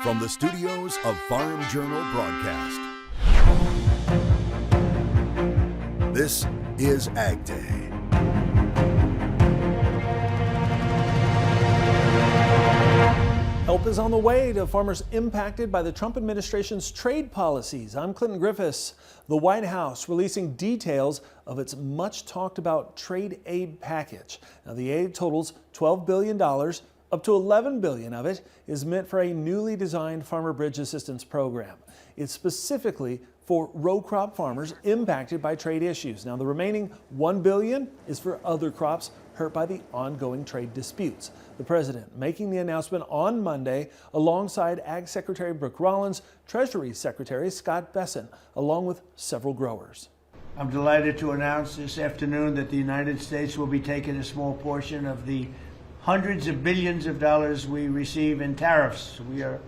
from the studios of Farm Journal Broadcast. This is Ag Day. Help is on the way to farmers impacted by the Trump administration's trade policies. I'm Clinton Griffiths. The White House releasing details of its much talked about trade aid package. Now, the aid totals $12 billion. Up to $11 billion of it is meant for a newly designed Farmer Bridge Assistance Program. It's specifically for row crop farmers impacted by trade issues. Now, the remaining $1 billion is for other crops hurt by the ongoing trade disputes. The president making the announcement on Monday alongside Ag Secretary Brooke Rollins, Treasury Secretary Scott Bessent, along with several growers. I'm delighted to announce this afternoon that the United States will be taking a small portion of the hundreds of billions of dollars we receive in tariffs. We are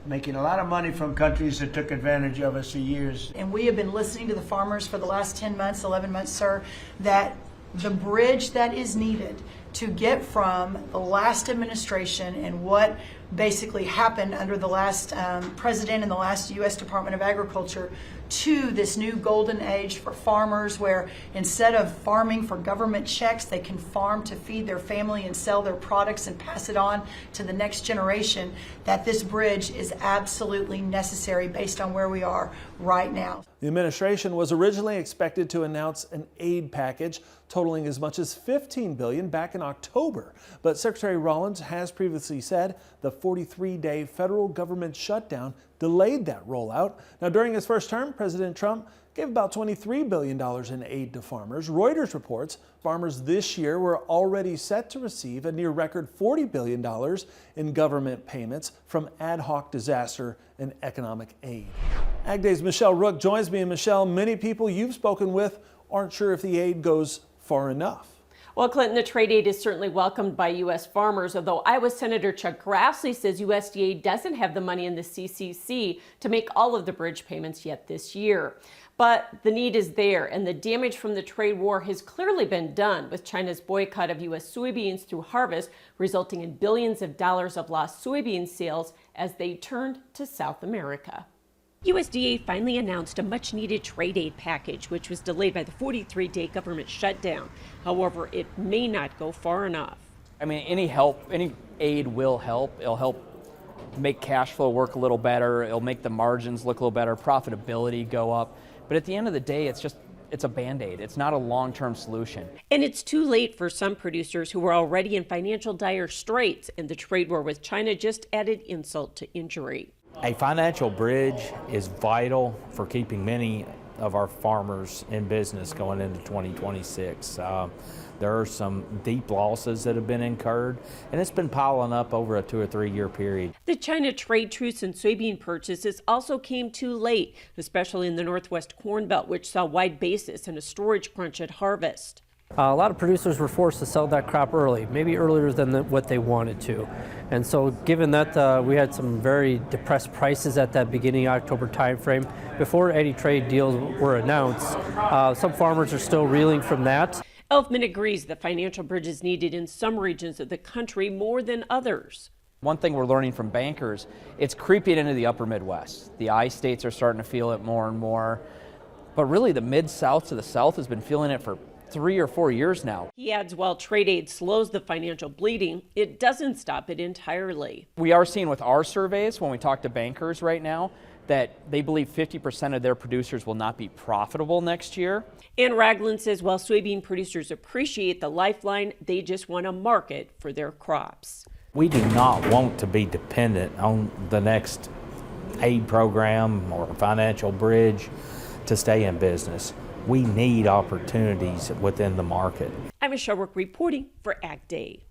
making a lot of money from countries that took advantage of us for years. And we have been listening to the farmers for the last 10 months, 11 months, sir, that the bridge that is needed to get from the last administration and what basically happened under the last president and the last U.S. Department of Agriculture to this new golden age for farmers where instead of farming for government checks, they can farm to feed their family and sell their products and pass it on to the next generation, that this bridge is absolutely necessary based on where we are right now. The administration was originally expected to announce an aid package totaling as much as $15 billion back in October. But Secretary Rollins has previously said the 43-day federal government shutdown delayed that rollout. Now, during his first term, President Trump gave about $23 billion in aid to farmers. Reuters reports farmers this year were already set to receive a near record $40 billion in government payments from ad hoc disaster and economic aid. Ag Day's Michelle Rook joins me. And Michelle, many people you've spoken with aren't sure if the aid goes far enough. Well, Clinton, the trade aid is certainly welcomed by U.S. farmers, although Iowa Senator Chuck Grassley says USDA doesn't have the money in the CCC to make all of the bridge payments yet this year. But the need is there, and the damage from the trade war has clearly been done, with China's boycott of U.S. soybeans through harvest, resulting in billions of dollars of lost soybean sales as they turned to South America. USDA finally announced a much-needed trade aid package, which was delayed by the 43-day government shutdown. However, it may not go far enough. I mean, any aid will help. It'll help make cash flow work a little better. It'll make the margins look a little better, profitability go up. But at the end of the day, it's a Band-Aid. It's not a long-term solution. And it's too late for some producers who were already in financial dire straits, and the trade war with China just added insult to injury. A financial bridge is vital for keeping many of our farmers in business going into 2026. There are some deep losses that have been incurred, and it's been piling up over a 2 or 3 year period. The China trade truce and soybean purchases also came too late, especially in the Northwest Corn Belt, which saw wide basis and a storage crunch at harvest. A lot of producers were forced to sell that crop early, maybe earlier than what they wanted to. And so given that we had some very depressed prices at that beginning October timeframe, before any trade deals were announced, some farmers are still reeling from that. Elfman agrees that financial bridge is needed in some regions of the country more than others. one thing we're learning from bankers, it's creeping into the upper Midwest. The I states are starting to feel it more and more. But really the Mid-South to the South has been feeling it for 3 or 4 years now. He adds while trade aid slows the financial bleeding, it doesn't stop it entirely. We are seeing with our surveys, when we talk to bankers right now, that they believe 50% of their producers will not be profitable next year. Ann Ragland says while soybean producers appreciate the lifeline, they just want a market for their crops. We do not want to be dependent on the next aid program or financial bridge to stay in business. We need opportunities within the market. I'm Michelle Rook reporting for Ag Day.